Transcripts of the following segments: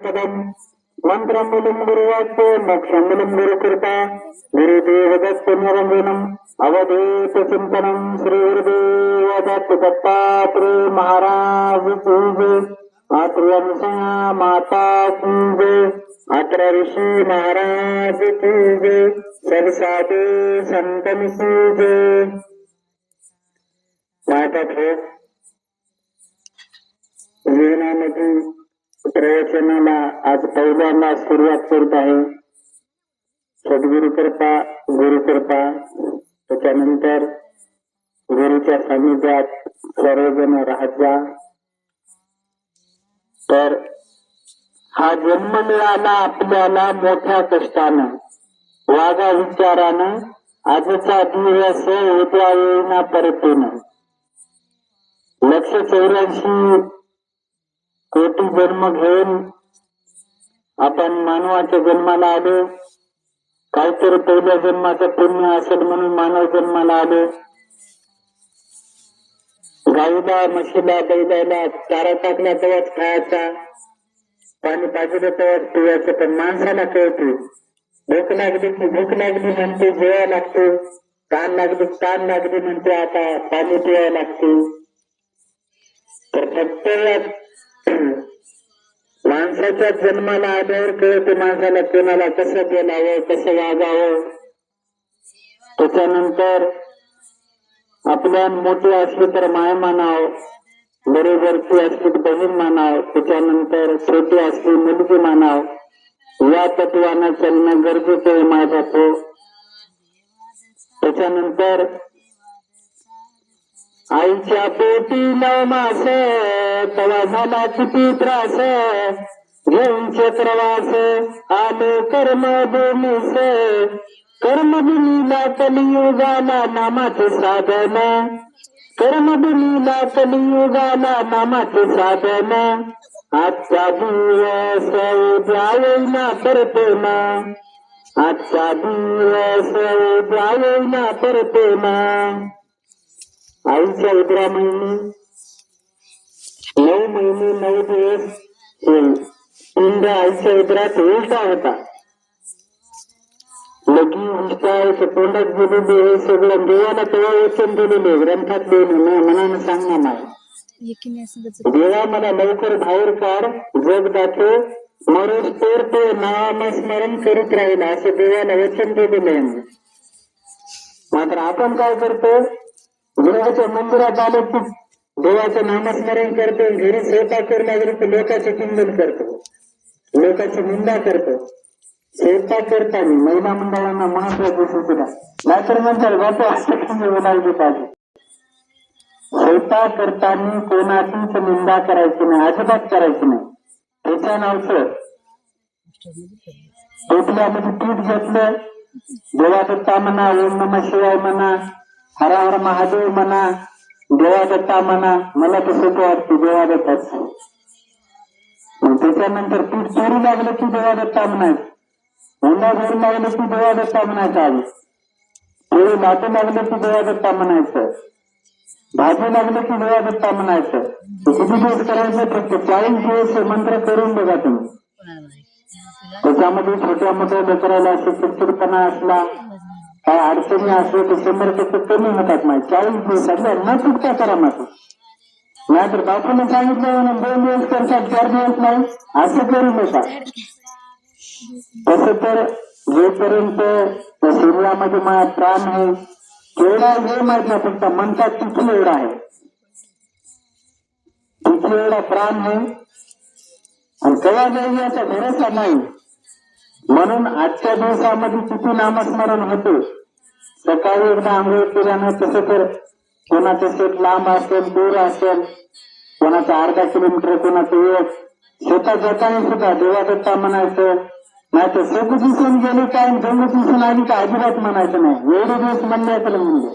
पदम मंत्रमूलं गुरुवाक्य मोक्षमूलं गुरुकृपा गुरुदेव दत्तनिरञ्जनम् अवधूत चिन्तनं श्री गुरुदेव दत्त दत्तात्रेय महाराज की जय। आत्र्यंसा माता की जय। अत्र ऋषि महाराज की जय। सब साधु संतन की जय। पाठक हो जीवनामध्ये प्रवचनाला आज पहिल्यांदा सुरुवात करत आहे। सद्गुरु कृपा गुरु कृपा त्याच्यानंतर गुरुच्या सानिध्यात सर्वजण राहत जा। तर हा जन्म मिळाला आपल्याला मोठ्या कष्टानं वागा विचारानं आजचा दिवस उद्या येईना परतीनं 184 कोटी जन्म घेऊन आपण मानवाच्या जन्माला आलो। काहीतरी पहिल्या जन्माचं पुण्य असेल म्हणून मानव जन्माला आलो। गाईला म्हशीला बैलाला चारा टाकला तेव्हाच खायचा, पाणी पाजलं तेव्हाच पिवायचं, पण माणसाला कळते भूक लागली की भूक लागली म्हणते जेवायला लागतो, ताण लागली ताण लागली म्हणते आता पाणी पिवायला लागते। तर फक्त माणसाच्या जन्माला आल्यावर कळते माणसाला कोणाला कसं बोलावं कसं वागावं। त्याच्यानंतर आपल्या मोठी असली तर माय मानाव, बरोबरची असली तर बहीण मानाव, त्याच्यानंतर छोटी असली मुलगी मानाव। या तत्वानं चालणं गरजेचं आहे माझा तो। त्याच्यानंतर आईच्या पोटी 9 मास तवा झाला किती त्रास, घेऊन चक्रवास आलो कर्मभूमीस। कर्मभूमीला कलियुगाला नामाचे साधन, कर्मभूमीला कलियुगाला नामाचे साधन। आजचा दिवस उद्या येईना परतेना, आजचा दिवस उद्या येईना परतेना। आईच्या उदरामध्ये 9 महिने 9 दिवस पिंड आईच्या उदरात उलटा होता। लगी उलटा तोंडात गेलेले हे सगळं देवाला तेव्हा वचन दिलेले ग्रंथात लिहिलं मनानं सांगणार नाही। देवा मला लवकर बाहेर काढ, जग दाखव, मरोज तर तो नामस्मरण करीत राहील असं देवाला वचन दिलेलं आहे। मात्र आपण काय करतो, देवाच्या मंदिरात आलो की देवाचं नामस्मरण करतो, घरी स्वयंपाक करू लागलो की लोकांचं किंमत करतो, लोकांची निंदा करतो। स्वयंपाक करताना महिला मंडळांना महत्वाचं सुद्धा नाहीतर म्हणतात बापू असं तुम्ही बोलायला पाहिजे। स्वयंपाक करताना कोणाचीच निंदा करायची नाही, अजिबात करायची नाही। त्याच्या नावचं टोपल्यामध्ये पीठ घेतलं, देवा दत्ता म्हणा, ओम नमः शिवाय म्हणा, हर हर महादेव म्हणा, देवा दत्ता म्हणा, मला तर सोपं वाटते देवा दत्ताच। त्याच्यानंतर पीठ चोरू लागलं की देवा दत्ता म्हणायचं, हुंडा भरू लागलं की देवा दत्ता म्हणायचं, आधी पोळी लाटू लागलं की देवा दत्ता म्हणायचं, भाजी लागलं की देवा दत्ता म्हणायचं। किती दिवस करायचं, फक्त 40 दिवस मंत्र करून बघा तुम्ही। त्याच्यामध्ये छोट्या मोठ्या लेकराला चिडचिडपणा असला, काय अडचणी असले तर 100% कमी होतात नाही। 40 दिवसातल्या न चुकता करा मात्र, नाहीतर बापूने सांगितलं म्हणून 2 दिवस करतात 4 दिवस नाही असं करू नका। तसं तर जोपर्यंत शरीरामध्ये माझा प्राण आहे तेवढा हे माहित नाही, फक्त मनचा तिथून एवढा आहे, तिथून एवढा प्राण आहे आणि केव्हा जाईल याचा भरोसा नाही। म्हणून आजच्या दिवसामध्ये किती नामस्मरण होते। सकाळी एकदा आंघोळ केल्यानं, तसं तर कोणाचं शेत लांब असेल दूर असेल, कोणाचं अर्धा किलोमीटर, कोणाचं 1, शेतात जाताना सुद्धा देवा दत्ता म्हणायचं, नाही तर शेत दिसून गेले काय जंग दिसून आली का अजिबात म्हणायचं नाही। एवढे दिवस म्हणण्याचं म्हणजे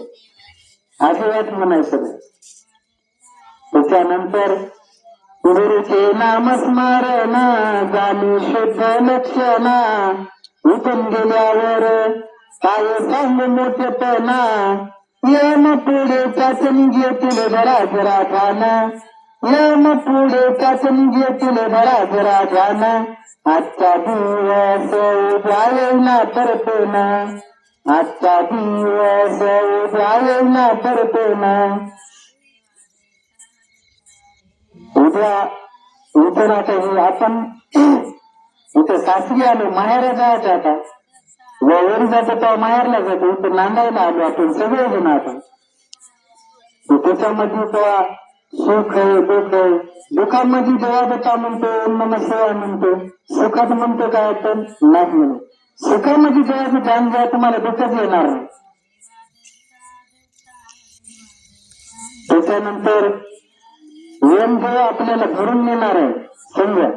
अजिबात म्हणायचं नाही। त्याच्यानंतर गुरुचे नामस्मरण झाले शुद्ध लक्षण, उठून गेल्यावर काय सांग मोठेपणा, येम पुढे चाचणी घेतील जरा जरा ठाण, नेम पुढे चाचणी घेतील बराच राजाना आजचा दिवस उद्या परतो ना आजचा दिवस उद्या परतो ना उद्या इथं आता आपण इथं सासरी आलो माहेर जायचं आता वरी जातो तेव्हा माहेरला जातो इथं नांदायला आलो आपण सगळे जण आता त्याच्यामध्ये तेव्हा सुख आहे दुःख आहे दुःखामध्ये देवा दत्ता म्हणतो नम सेवा म्हणतो सुखात म्हणतो काय आपण नाही म्हणून सुखामध्ये देवाचं ध्यान घ्या तुम्हाला दुःखच येणार नाही त्याच्यानंतर यमदेव आपल्याला भरून नेणार आहे समजा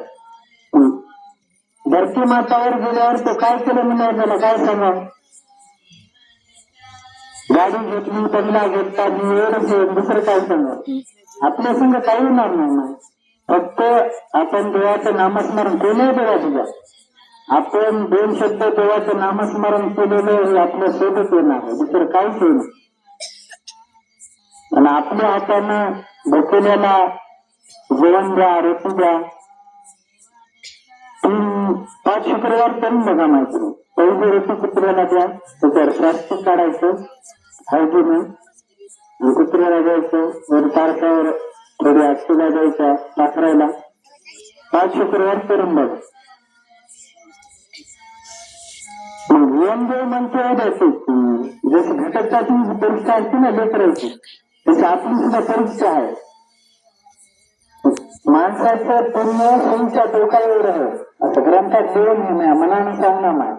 धरती मातावर गेल्यावर तो काय केलं म्हणणार त्याला काय सांगा गाडी घेतली बंगला घेतला एवढंच दुसरं काय सांगा आपल्या संग काही होणार नाही फक्त आपण देवाचं नामस्मरण केलंय देवा तुझ्या आपण 2 शब्द देवाचं नामस्मरण केलेलं हे आपल्या सोबत येणार आहे दुसरं काहीच होईल आणि आपल्या हातानं भोकल्याला जेवण द्या रोटी द्या 5 शुक्रवार करून बघा माहिती पहिली रोटी कुत्र्याला द्या त्याच्यावर प्लास्टिक काढायचं हळदीनं कुत्र्याला द्यायचं वर तारकावर थोडी आशीला द्यायच्या पाखरायला 5 शुक्रवार करून बघा मग यमदेव म्हणतो द्यायची जसं घटकची परीक्षा असते ना लेकरायची तशी आपली सुद्धा परीक्षा आहे माणसाचं पुण्य सोयीच्या टोकावर आहे असं ग्रंथात लिहून नाही मनानं सांगणार नाही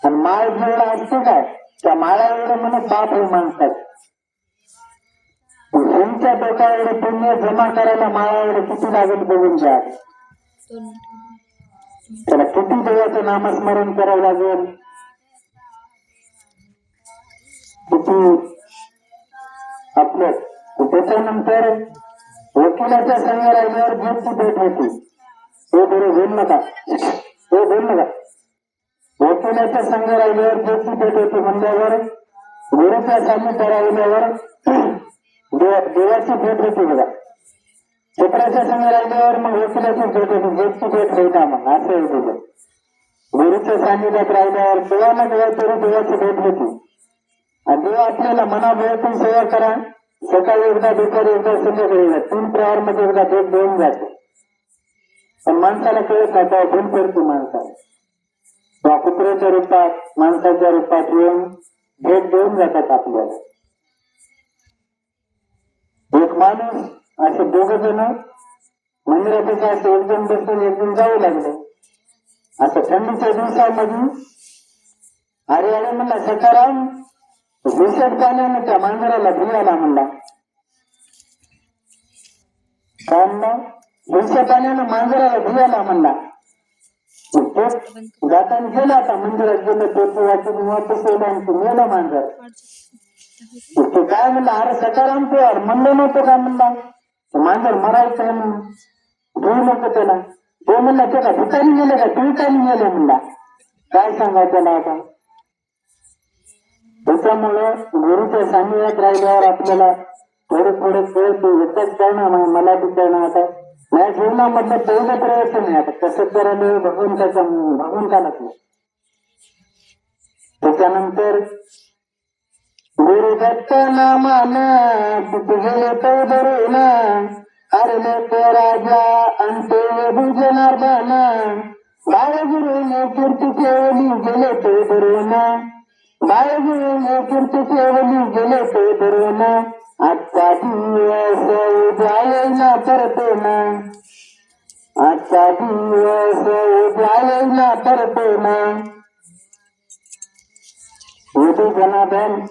आणि माळ जेवढा असतो काय त्या माळा एवढं म्हणून पाप आहे माणसात सोयीच्या टोकावर पुण्य जमा करायला माळा एवढं किती लागेल बघून घ्या त्याला किती देवाचं नामस्मरण करावं लागेल किती आपलं त्याच्यानंतर वकिलाच्या संघ राहिल्यावर जेलची भेट होती हे बरोबर बोल नका वकिलाच्या संघ राहिल्यावर जेलची भेट होती म्हणल्यावर गुरुच्या सान्निध्यात राहिल्यावर देवाची भेट होती बघा चित्राच्या संघ राहिल्यावर मग वकिलाची भेट होती जेलची भेट होता मग असं आहे तुझं गुरुच्या सान्निध्यात राहिल्यावर देवाला देवा तरी देवाची भेट होती आणि देव आपल्याला मनाभरातून सेवा करा सकाळी एकदा दुपारी एकदा संध्याकाळी एकदा 3 प्रहार मध्ये एकदा भेट देऊन जाते पण माणसाला कळत नाही तेव्हा भूल करते माणसाला तेव्हा कुत्र्याच्या रूपात माणसाच्या रूपात येऊन भेट देऊन जातात आपल्याला एक माणूस असे 2 जण मंदिरापेक्षा असे एकदम बसून एकदम जाऊ लागले असं थंडीच्या दिवसामध्ये अरे म्हणला सकाराम विषद पाण्यानं त्या मांजराला भियाला म्हणला काय म्हणला विषद पाण्यानं मांजराला भियाला म्हणला जाताना गेला आता मंदिरात गेलं तो वाचून वापस येला आणि तो मेला मांजर तो काय म्हणला अरे सकाराम तो यार म्हणलं नव्हतं का म्हणला मांजर मरायचं आहे म्हणून धुऊ नको त्याला तो म्हणला त्याला ठिकाणी गेले का ठिकाणी गेले म्हणला काय सांगा त्याला आता त्याच्यामुळं गुरुच्या सान्निध्यात राहिल्यावर आपल्याला थोडं कळते एकच कळणार नाही मला बी कळणार आता माझ्या जीवनामधलं पहिलं प्रयत्न नाही आता कसं करायला भगवंतालाच नाही त्याच्यानंतर गुरुदत्त नामानं तिथे गेले तो धरून हरले तो राजा अंते भुजनार्दन बाळगुरुने कीर्ती केली गेले तो धरून बाळगुरुने कीर्ती केली गेले तो धरून आजचा दिवस उद्या येईना परतो ना आजचा दिवस उद्या येईना परतो ना मोदी जनार्दन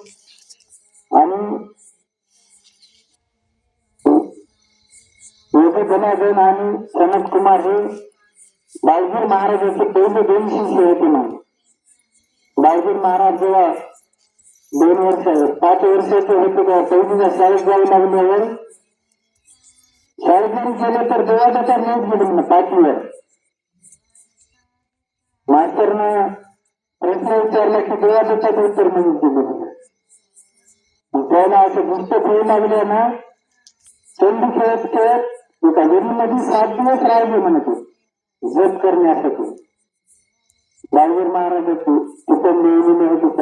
आणि योगी जनार्दन आणि सनत कुमार हे बाळगीर महाराजांचे पहिले 2 शिष्य होते म्हणून बाळगीर महाराज जेव्हा 2 वर्ष 5 वर्षाचे होते तेव्हा पहिलीला शाळेत जाऊ लागल्यावर शाळेत जरी गेले तर देवाचा नेट गेले म्हणून 5वीवर मास्तरनं प्रश्न विचारला की देवाचं उत्तर म्हणून दिलं त्याला असं पुस्तक होऊ लागले ना चेंडू खेळत खेळत एका विहिरीमध्ये 7 दिवस राहिले म्हणते जप करण्यासाठी. गायवीर महाराजाची तिथं नेहमी होत